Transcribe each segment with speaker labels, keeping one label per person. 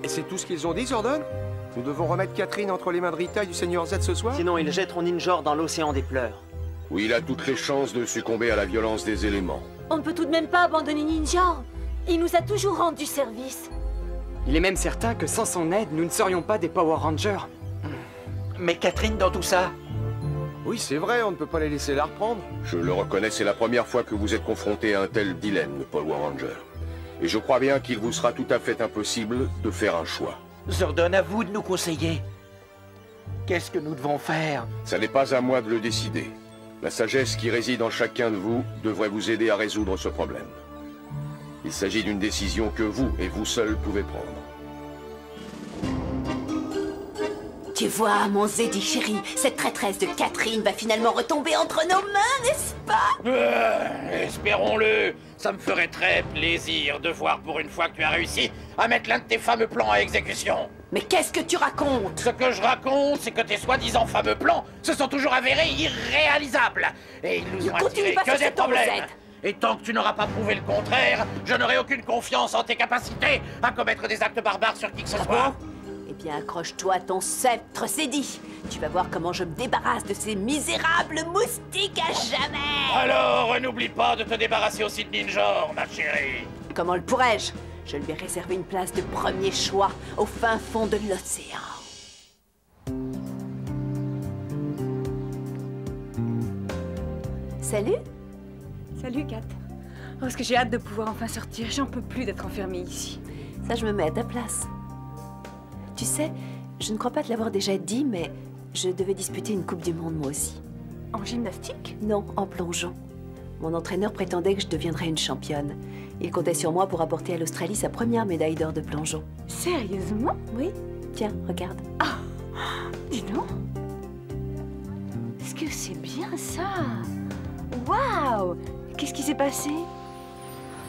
Speaker 1: Et c'est tout ce qu'ils ont dit, Zordon? Nous devons remettre Catherine entre les mains de Rita et du Seigneur Z ce soir?
Speaker 2: Sinon, ils jetteront Ninjor dans l'océan des pleurs.
Speaker 3: Oui, il a toutes les chances de succomber à la violence des éléments.
Speaker 4: On ne peut tout de même pas abandonner Ninjor. Il nous a toujours rendu service.
Speaker 5: Il est même certain que sans son aide, nous ne serions pas des Power Rangers.
Speaker 6: Mais Catherine dans tout ça?
Speaker 1: Oui, c'est vrai, on ne peut pas les laisser la reprendre.
Speaker 3: Je le reconnais, c'est la première fois que vous êtes confronté à un tel dilemme, Power Ranger. Et je crois bien qu'il vous sera tout à fait impossible de faire un choix.
Speaker 6: Zordon, à vous de nous conseiller. Qu'est-ce que nous devons faire?
Speaker 3: Ça n'est pas à moi de le décider. La sagesse qui réside en chacun de vous devrait vous aider à résoudre ce problème. Il s'agit d'une décision que vous, et vous seul, pouvez prendre.
Speaker 4: Tu vois, mon Zeddy chéri, cette traîtresse de Catherine va finalement retomber entre nos mains, n'est-ce pas?
Speaker 7: Espérons-le. Ça me ferait très plaisir de voir pour une fois que tu as réussi à mettre l'un de tes fameux plans à exécution.
Speaker 4: Mais qu'est-ce que tu racontes?
Speaker 7: Ce que je raconte, c'est que tes soi-disant fameux plans se sont toujours avérés irréalisables. Et ils nous ont attiré que des problèmes. Et tant que tu n'auras pas prouvé le contraire, je n'aurai aucune confiance en tes capacités à commettre des actes barbares sur qui que ce soit.
Speaker 4: Eh bien, accroche-toi à ton sceptre, Zeddy. Tu vas voir comment je me débarrasse de ces misérables moustiques à jamais.
Speaker 7: Alors, n'oublie pas de te débarrasser aussi de Ninjor, ma chérie.
Speaker 4: Comment le pourrais-je? Je lui ai réservé une place de premier choix au fin fond de l'océan. Salut.
Speaker 8: Salut, Kat. Oh, est-ce que j'ai hâte de pouvoir enfin sortir. J'en peux plus d'être enfermée ici.
Speaker 4: Ça, je me mets à ta place. Tu sais, je ne crois pas te l'avoir déjà dit, mais je devais disputer une Coupe du Monde, moi aussi.
Speaker 8: En gymnastique?
Speaker 4: Non, en plongeon. Mon entraîneur prétendait que je deviendrais une championne. Il comptait sur moi pour apporter à l'Australie sa première médaille d'or de plongeon.
Speaker 8: Sérieusement?
Speaker 4: Oui. Tiens, regarde.
Speaker 8: Ah, dis donc. Est-ce que c'est bien ça? Waouh! Qu'est-ce qui s'est passé?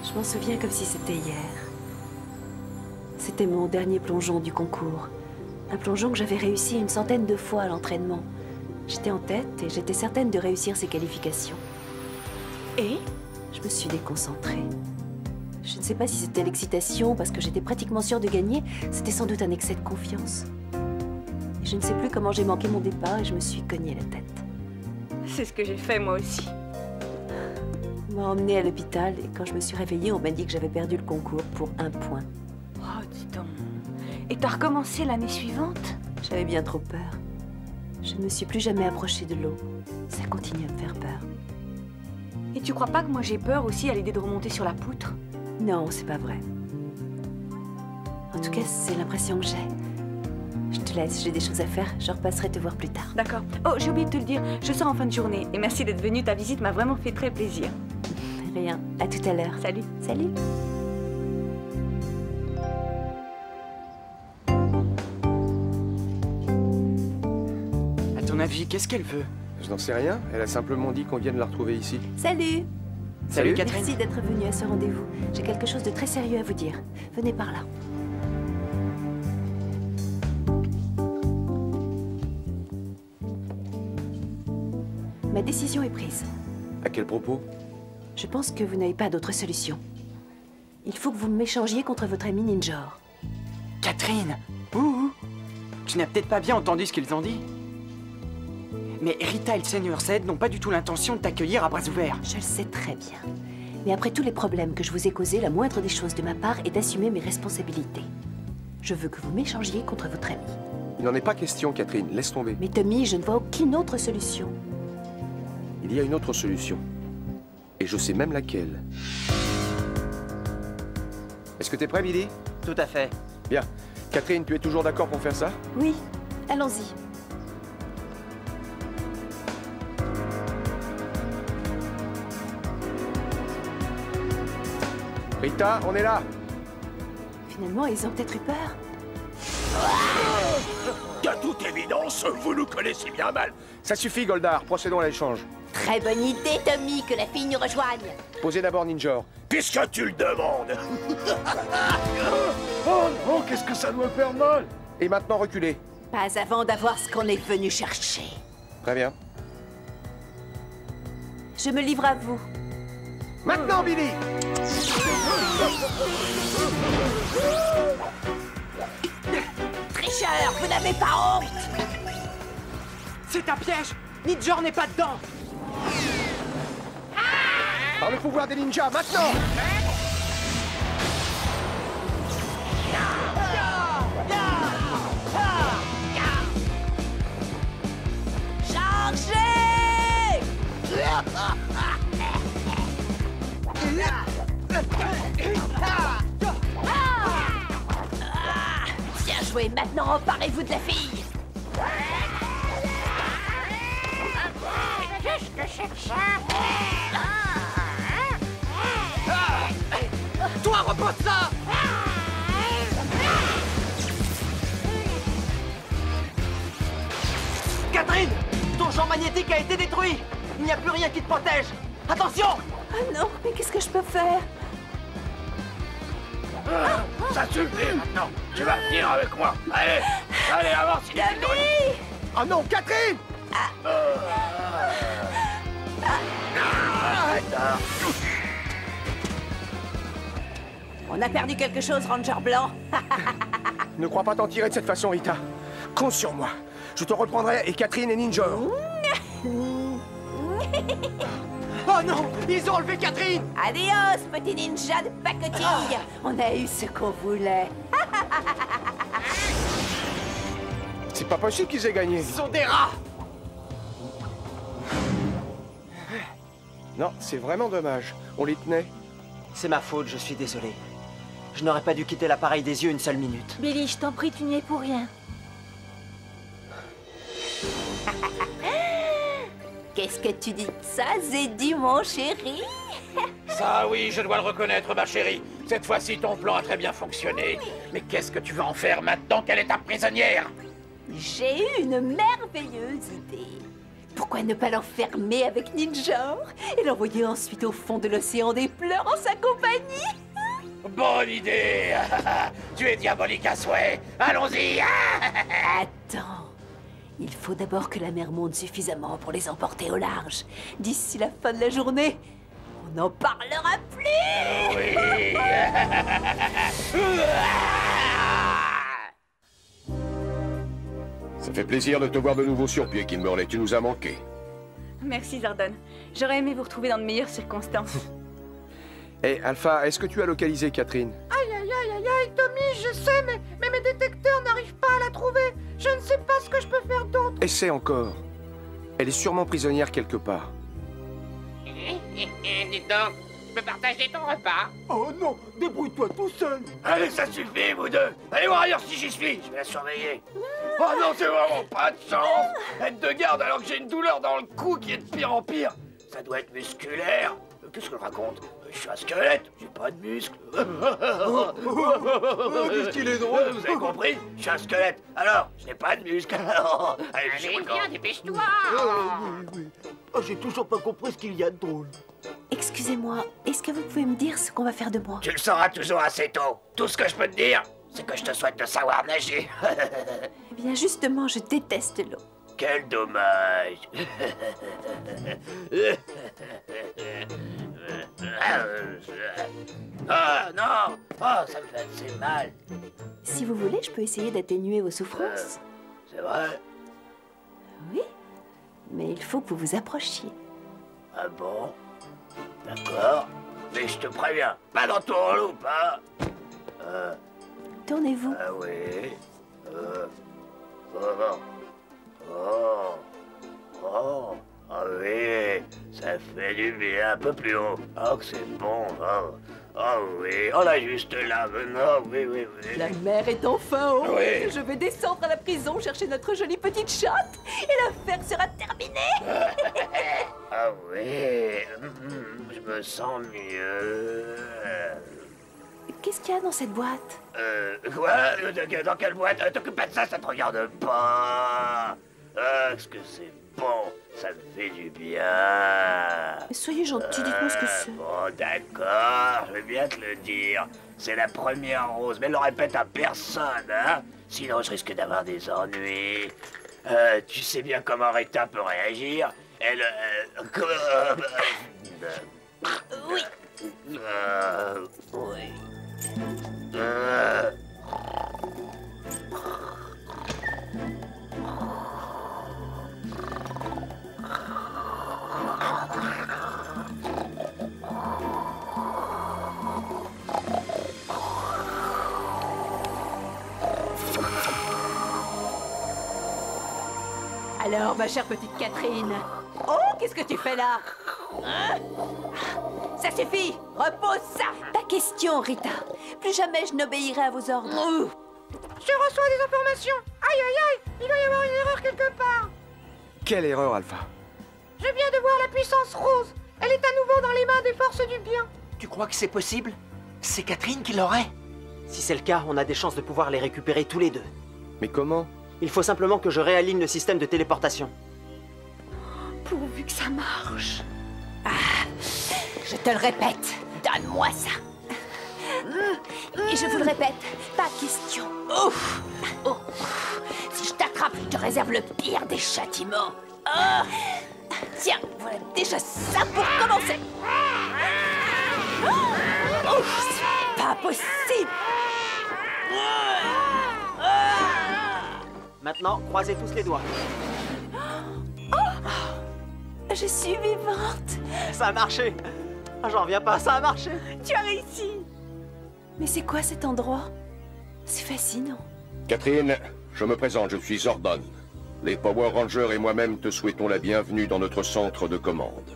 Speaker 4: Je m'en souviens comme si c'était hier. C'était mon dernier plongeon du concours. Un plongeon que j'avais réussi une centaine de fois à l'entraînement. J'étais en tête et j'étais certaine de réussir ces qualifications.
Speaker 8: Et?
Speaker 4: Je me suis déconcentrée. Je ne sais pas si c'était l'excitation, parce que j'étais pratiquement sûre de gagner. C'était sans doute un excès de confiance. Et je ne sais plus comment j'ai manqué mon départ et je me suis cogné la tête.
Speaker 8: C'est ce que j'ai fait moi aussi.
Speaker 4: On m'a emmenée à l'hôpital et quand je me suis réveillée, on m'a dit que j'avais perdu le concours pour 1 point.
Speaker 8: Oh, dis donc. Et t'as recommencé l'année suivante?
Speaker 4: J'avais bien trop peur. Je ne me suis plus jamais approchée de l'eau. Ça continue à me faire peur.
Speaker 8: Et tu crois pas que moi j'ai peur aussi à l'idée de remonter sur la poutre?
Speaker 4: Non, c'est pas vrai. En tout cas, c'est l'impression que j'ai. Je te laisse, j'ai des choses à faire. Je repasserai te voir plus tard.
Speaker 8: D'accord. Oh, j'ai oublié de te le dire, je sors en fin de journée. Et merci d'être venu, ta visite m'a vraiment fait très plaisir.
Speaker 4: Rien, à tout à l'heure.
Speaker 8: Salut.
Speaker 4: Salut.
Speaker 5: À ton avis, qu'est-ce qu'elle veut?
Speaker 1: Je n'en sais rien, elle a simplement dit qu'on vienne la retrouver ici.
Speaker 4: Salut.
Speaker 5: Salut, Catherine.
Speaker 4: Merci d'être venue à ce rendez-vous. J'ai quelque chose de très sérieux à vous dire. Venez par là. Ma décision est prise.
Speaker 1: À quel propos?
Speaker 4: Je pense que vous n'avez pas d'autre solution. Il faut que vous m'échangiez contre votre ami Ninjor.
Speaker 5: Catherine! Ouh! Tu n'as peut-être pas bien entendu ce qu'ils ont dit? Mais Rita et le Seigneur Z n'ont pas du tout l'intention de t'accueillir à bras ouverts.
Speaker 4: Je le sais très bien. Mais après tous les problèmes que je vous ai causés, la moindre des choses de ma part est d'assumer mes responsabilités. Je veux que vous m'échangiez contre votre ami.
Speaker 1: Il n'en est pas question, Catherine, laisse tomber.
Speaker 4: Mais Tommy, je ne vois aucune autre solution.
Speaker 1: Il y a une autre solution. Et je sais même laquelle. Est-ce que t'es prêt, Billy?
Speaker 2: Tout à fait.
Speaker 1: Bien. Catherine, tu es toujours d'accord pour faire ça?
Speaker 4: Oui, allons-y.
Speaker 1: Rita, on est là!
Speaker 4: Finalement, ils ont peut-être eu peur.
Speaker 3: À toute évidence, vous nous connaissez bien mal.
Speaker 1: Ça suffit, Goldar, procédons à l'échange.
Speaker 4: Très bonne idée, Tommy, que la fille nous rejoigne.
Speaker 1: Posez d'abord Ninjor.
Speaker 3: Puisque tu le demandes.
Speaker 6: Oh non, qu'est-ce que ça doit faire mal?
Speaker 1: Et maintenant, reculez.
Speaker 4: Pas avant d'avoir ce qu'on est venu chercher.
Speaker 1: Très bien.
Speaker 4: Je me livre à vous.
Speaker 1: Maintenant, Billy!
Speaker 4: tricheurs, vous n'avez pas honte!
Speaker 5: C'est un piège! Ninjor n'est pas dedans!
Speaker 1: Par le pouvoir des ninjas, maintenant!
Speaker 4: Bien joué, maintenant emparez-vous de la fille!
Speaker 7: Qu'est-ce que c'est que ça?
Speaker 5: Toi, repose ça! Catherine! Ton champ magnétique a été détruit! Il n'y a plus rien qui te protège! Attention!
Speaker 4: Ah non, mais qu'est-ce que je peux faire?
Speaker 7: Ça suffit maintenant. Tu vas venir avec moi. Allez, allez, avance, il est
Speaker 4: Camille!
Speaker 1: Oh non, Catherine!
Speaker 4: On a perdu quelque chose, Ranger Blanc.
Speaker 1: Ne crois pas t'en tirer de cette façon, Rita. Compte sur moi. Je te reprendrai et Catherine et Ninjor.
Speaker 5: Oh non! Ils ont enlevé Catherine!
Speaker 4: Adios, petit ninja de pacotille. On a eu ce qu'on voulait.
Speaker 1: C'est pas possible qu'ils aient gagné.
Speaker 5: Ce sont des rats!
Speaker 1: Non, c'est vraiment dommage. On les tenait.
Speaker 2: C'est ma faute, je suis désolé. Je n'aurais pas dû quitter l'appareil des yeux une seule minute.
Speaker 4: Billy, je t'en prie, tu n'y es pour rien. Qu'est-ce que tu dis de ça, Zeddy, mon chéri?
Speaker 7: Ça, oui, je dois le reconnaître, ma chérie. Cette fois-ci, ton plan a très bien fonctionné. Mais qu'est-ce que tu veux en faire maintenant qu'elle est ta prisonnière?
Speaker 4: J'ai eu une merveilleuse idée. Pourquoi ne pas l'enfermer avec Ninjor et l'envoyer ensuite au fond de l'océan des pleurs en sa compagnie?
Speaker 7: Bonne idée. Tu es diabolique à souhait. Allons-y.
Speaker 4: Attends. Il faut d'abord que la mer monte suffisamment pour les emporter au large. D'ici la fin de la journée, on n'en parlera plus.
Speaker 7: Oui.
Speaker 3: Ça fait plaisir de te voir de nouveau sur pied, Kimberley. Tu nous as manqué.
Speaker 8: Merci, Zordon. J'aurais aimé vous retrouver dans de meilleures circonstances.
Speaker 1: Hé, Alpha, est-ce que tu as localisé Catherine?
Speaker 9: Aïe, aïe, aïe, aïe, aïe, Tommy, je sais, mais mes détecteurs n'arrivent pas à la trouver. Je ne sais pas ce que je peux faire d'autre.
Speaker 1: Essaie encore. Elle est sûrement prisonnière quelque part.
Speaker 7: Dites donc, tu peux partager ton repas?
Speaker 6: Oh non, débrouille-toi tout seul.
Speaker 7: Allez, ça suffit, vous deux. Allez voir ailleurs si j'y suis. Je vais la surveiller. Oh non, c'est vraiment pas de chance. Être de garde alors que j'ai une douleur dans le cou qui est de pire en pire. Ça doit être musculaire. Qu'est-ce que je raconte? Je suis un squelette, j'ai pas de muscles.
Speaker 6: Qu'est-ce qu'il est drôle.
Speaker 7: Vous avez compris? Je suis un squelette. Alors, je n'ai pas de muscles. Allez, viens, dépêche-toi.
Speaker 6: Oui. Oh, j'ai toujours pas compris ce qu'il y a de drôle.
Speaker 4: Excusez-moi, est-ce que vous pouvez me dire ce qu'on va faire de moi?
Speaker 7: Tu le sauras toujours assez tôt. Tout ce que je peux te dire, c'est que je te souhaite de savoir nager.
Speaker 4: Eh bien, justement, je déteste l'eau.
Speaker 7: Quel dommage. Ah non. Oh, ça me fait assez mal.
Speaker 4: Si vous voulez, je peux essayer d'atténuer vos souffrances.
Speaker 7: C'est vrai?
Speaker 4: Oui, mais il faut que vous vous approchiez.
Speaker 7: Ah bon? D'accord. Mais je te préviens, pas dans ton loupe, hein?
Speaker 4: Tournez-vous.
Speaker 7: Ah oui. Ah oui, ça fait du bien, un peu plus haut. Oh, que c'est bon, oh oui, oh là, juste là, maintenant, oui.
Speaker 4: La mer est enfin haute.
Speaker 7: Oui.
Speaker 4: Je vais descendre à la prison chercher notre jolie petite chatte et l'affaire sera terminée.
Speaker 7: Ah oui, je me sens mieux.
Speaker 4: Qu'est-ce qu'il y a dans cette boîte?
Speaker 7: Quoi? Dans quelle boîte? T'occupe pas de ça, ça te regarde pas. Ah, ce que c'est bon, ça me fait du bien.
Speaker 4: Soyez gentil, dites-moi ce que c'est.
Speaker 7: Bon, d'accord, je vais bien te le dire. C'est la première rose, mais le répète à personne, hein? Sinon, je risque d'avoir des ennuis. Tu sais bien comment Rita peut réagir. Elle...
Speaker 4: Oui.
Speaker 7: Oui.
Speaker 4: Alors, ma chère petite Catherine? Oh, qu'est-ce que tu fais là? Hein? Ça suffit! Repose ça! Pas question, Rita. Plus jamais je n'obéirai à vos ordres.
Speaker 9: Je reçois des informations. Aïe, aïe, aïe! Il doit y avoir une erreur quelque part.
Speaker 1: Quelle erreur, Alpha?
Speaker 9: Je viens de voir la puissance rose. Elle est à nouveau dans les mains des forces du bien.
Speaker 2: Tu crois que c'est possible? C'est Catherine qui l'aurait? Si c'est le cas, on a des chances de pouvoir les récupérer tous les deux.
Speaker 1: Mais comment?
Speaker 2: Il faut simplement que je réaligne le système de téléportation.
Speaker 8: Pourvu que ça marche.
Speaker 4: Je te le répète, donne-moi ça. Et je vous le répète, pas question. Ouf. Oh. Si je t'attrape, je te réserve le pire des châtiments. Oh. Tiens, voilà déjà ça pour commencer. Ouf, c'est pas possible.
Speaker 2: Maintenant, croisez tous les doigts.
Speaker 4: Je suis vivante.
Speaker 2: Ça a marché. J'en reviens pas, ça a marché.
Speaker 4: Tu as réussi. Mais c'est quoi cet endroit? C'est fascinant.
Speaker 3: Catherine, je me présente, je suis Zordon. Les Power Rangers et moi-même te souhaitons la bienvenue dans notre centre de commande.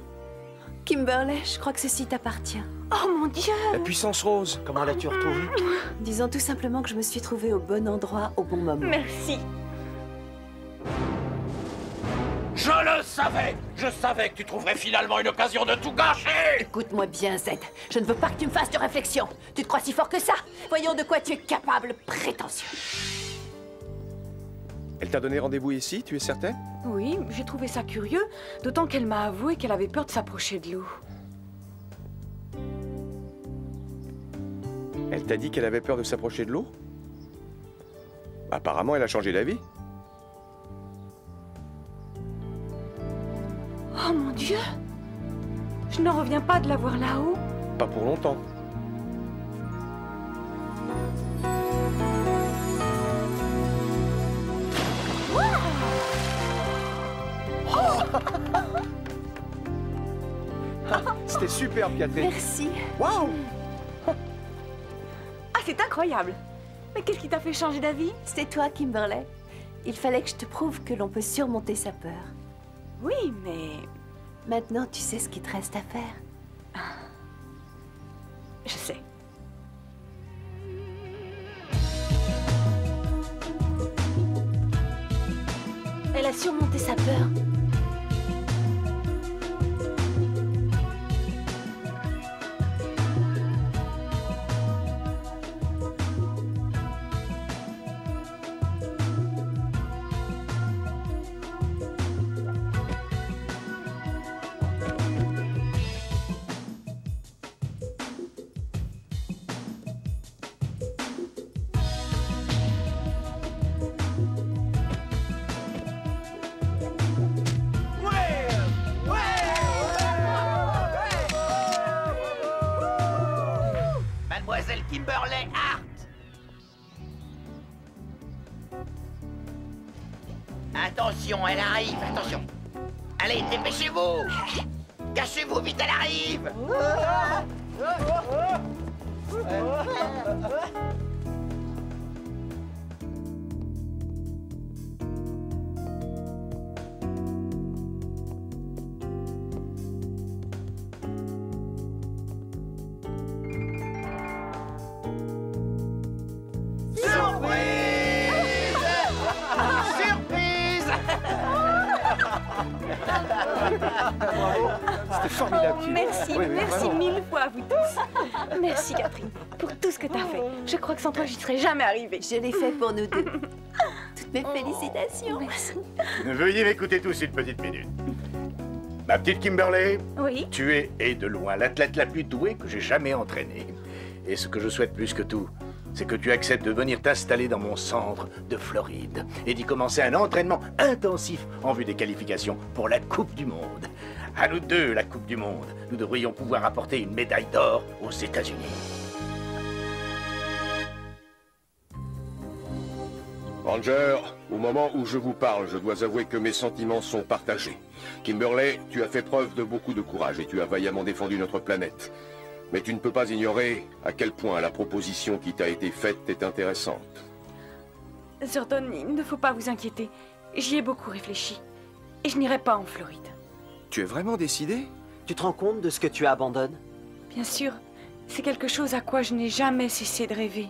Speaker 4: Kimberley, je crois que ceci t'appartient.
Speaker 8: Oh mon Dieu!
Speaker 1: La puissance rose.
Speaker 2: Comment l'as-tu retrouvée?
Speaker 4: Disons tout simplement que je me suis trouvée au bon endroit, au bon moment.
Speaker 8: Merci.
Speaker 7: Je le savais! Je savais que tu trouverais finalement une occasion de tout gâcher!
Speaker 4: Écoute-moi bien, Z. Je ne veux pas que tu me fasses de réflexion. Tu te crois si fort que ça? Voyons de quoi tu es capable, prétentieux.
Speaker 1: Elle t'a donné rendez-vous ici, tu es certaine?
Speaker 8: Oui, j'ai trouvé ça curieux, d'autant qu'elle m'a avoué qu'elle avait peur de s'approcher de l'eau.
Speaker 1: Elle t'a dit qu'elle avait peur de s'approcher de l'eau? Apparemment, elle a changé d'avis.
Speaker 8: Oh mon Dieu! Je n'en reviens pas de la voir là-haut.
Speaker 1: Pas pour longtemps. C'était superbe, Catherine.
Speaker 4: Merci.
Speaker 1: Waouh!
Speaker 8: Ah, c'est incroyable! Mais qu'est-ce qui t'a fait changer d'avis?
Speaker 4: C'est toi, Kimberley. Il fallait que je te prouve que l'on peut surmonter sa peur.
Speaker 8: Oui, mais...
Speaker 4: Maintenant, tu sais ce qu'il te reste à faire.
Speaker 8: Je sais.
Speaker 4: Elle a surmonté sa peur.
Speaker 6: Mademoiselle Kimberley Hart. Attention, elle arrive, attention. Allez, dépêchez-vous. Cachez-vous, vite, elle arrive.
Speaker 1: C'était formidable. Kim.
Speaker 8: Merci,
Speaker 1: Oui,
Speaker 8: merci
Speaker 1: vraiment.
Speaker 8: 1000 fois à vous tous. Merci Catherine, pour tout ce que t'as fait. Je crois que sans toi, j'y serais jamais arrivée.
Speaker 4: Je l'ai fait pour nous deux. Toutes mes félicitations.
Speaker 10: Veuillez m'écouter tous une petite minute. Ma petite Kimberley,
Speaker 8: Oui?
Speaker 10: tu es, et de loin, l'athlète la plus douée que j'ai jamais entraînée. Et ce que je souhaite plus que tout, c'est que tu acceptes de venir t'installer dans mon centre de Floride et d'y commencer un entraînement intensif en vue des qualifications pour la Coupe du Monde. À nous deux, la Coupe du Monde. Nous devrions pouvoir apporter une médaille d'or aux États-Unis.
Speaker 3: Ranger, au moment où je vous parle, je dois avouer que mes sentiments sont partagés. Kimberley, tu as fait preuve de beaucoup de courage et tu as vaillamment défendu notre planète. Mais tu ne peux pas ignorer à quel point la proposition qui t'a été faite est intéressante.
Speaker 8: Zordon, il ne faut pas vous inquiéter. J'y ai beaucoup réfléchi. Et je n'irai pas en Floride.
Speaker 1: Tu es vraiment décidé?
Speaker 2: Tu te rends compte de ce que tu abandonnes?
Speaker 8: Bien sûr, c'est quelque chose à quoi je n'ai jamais cessé de rêver.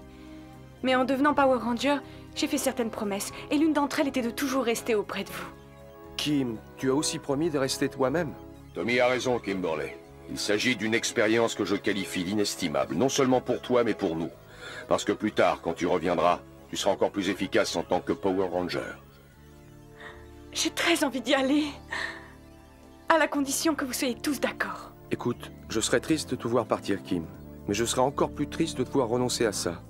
Speaker 8: Mais en devenant Power Ranger, j'ai fait certaines promesses, et l'une d'entre elles était de toujours rester auprès de vous.
Speaker 1: Kim, tu as aussi promis de rester toi-même.
Speaker 3: Tommy a raison, Kimberly. Il s'agit d'une expérience que je qualifie d'inestimable, non seulement pour toi, mais pour nous. Parce que plus tard, quand tu reviendras, tu seras encore plus efficace en tant que Power Ranger.
Speaker 8: J'ai très envie d'y aller. À la condition que vous soyez tous d'accord.
Speaker 1: Écoute, je serais triste de te voir partir, Kim. Mais je serais encore plus triste de te voir renoncer à ça.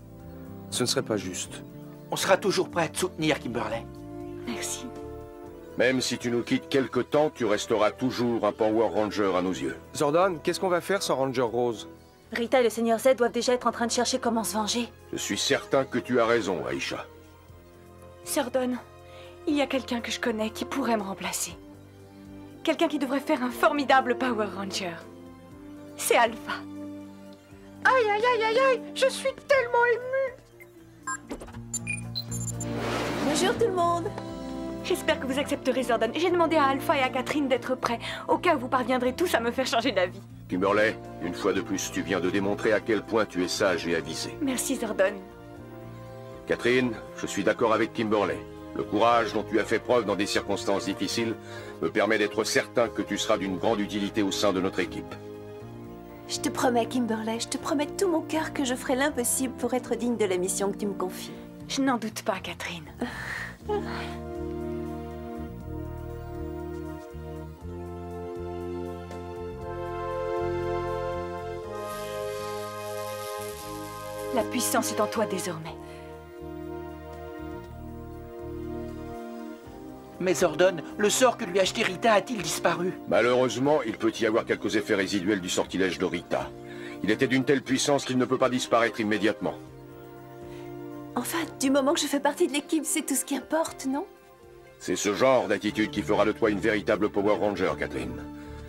Speaker 1: Ce ne serait pas juste.
Speaker 6: On sera toujours prêt à te soutenir, Kimberly.
Speaker 8: Merci.
Speaker 3: Même si tu nous quittes quelque temps, tu resteras toujours un Power Ranger à nos yeux.
Speaker 1: Zordon, qu'est-ce qu'on va faire sans Ranger Rose?
Speaker 4: Rita et le Seigneur Z doivent déjà être en train de chercher comment se venger.
Speaker 3: Je suis certain que tu as raison, Aisha.
Speaker 8: Zordon, il y a quelqu'un que je connais qui pourrait me remplacer. Quelqu'un qui devrait faire un formidable Power Ranger. C'est Alpha.
Speaker 9: Aïe, aïe, aïe, aïe, aïe, je suis tellement émue.
Speaker 4: Bonjour tout le monde.
Speaker 8: J'espère que vous accepterez Zordon. Et j'ai demandé à Alpha et à Catherine d'être prêts, au cas où vous parviendrez tous à me faire changer d'avis.
Speaker 3: Kimberly, une fois de plus, tu viens de démontrer à quel point tu es sage et avisé.
Speaker 8: Merci Zordon.
Speaker 3: Catherine, je suis d'accord avec Kimberly. Le courage dont tu as fait preuve dans des circonstances difficiles me permet d'être certain que tu seras d'une grande utilité au sein de notre équipe.
Speaker 4: Je te promets, Kimberly, je te promets de tout mon cœur que je ferai l'impossible pour être digne de la mission que tu me confies.
Speaker 8: Je n'en doute pas, Catherine. La puissance est en toi désormais.
Speaker 6: Mais Zordon, le sort que lui a acheté Rita a-t-il disparu?
Speaker 3: Malheureusement, il peut y avoir quelques effets résiduels du sortilège de Rita. Il était d'une telle puissance qu'il ne peut pas disparaître immédiatement.
Speaker 4: Enfin, du moment que je fais partie de l'équipe, c'est tout ce qui importe, non?
Speaker 3: C'est ce genre d'attitude qui fera de toi une véritable Power Ranger, Catherine.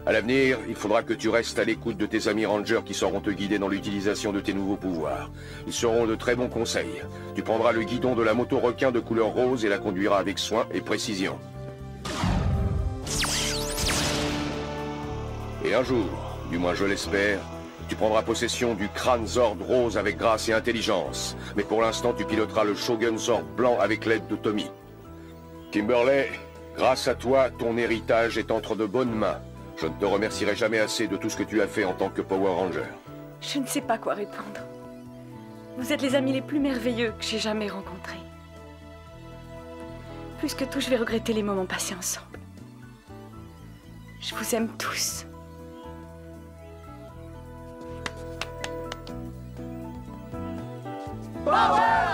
Speaker 3: À l'avenir, il faudra que tu restes à l'écoute de tes amis Rangers qui sauront te guider dans l'utilisation de tes nouveaux pouvoirs. Ils seront de très bons conseils. Tu prendras le guidon de la moto requin de couleur rose et la conduiras avec soin et précision. Et un jour, du moins je l'espère, tu prendras possession du crâne Zord rose avec grâce et intelligence. Mais pour l'instant, tu piloteras le Shogun Zord blanc avec l'aide de Tommy. Kimberly, grâce à toi, ton héritage est entre de bonnes mains. Je ne te remercierai jamais assez de tout ce que tu as fait en tant que Power Ranger.
Speaker 8: Je ne sais pas quoi répondre. Vous êtes les amis les plus merveilleux que j'ai jamais rencontrés. Plus que tout, je vais regretter les moments passés ensemble. Je vous aime tous.
Speaker 9: Power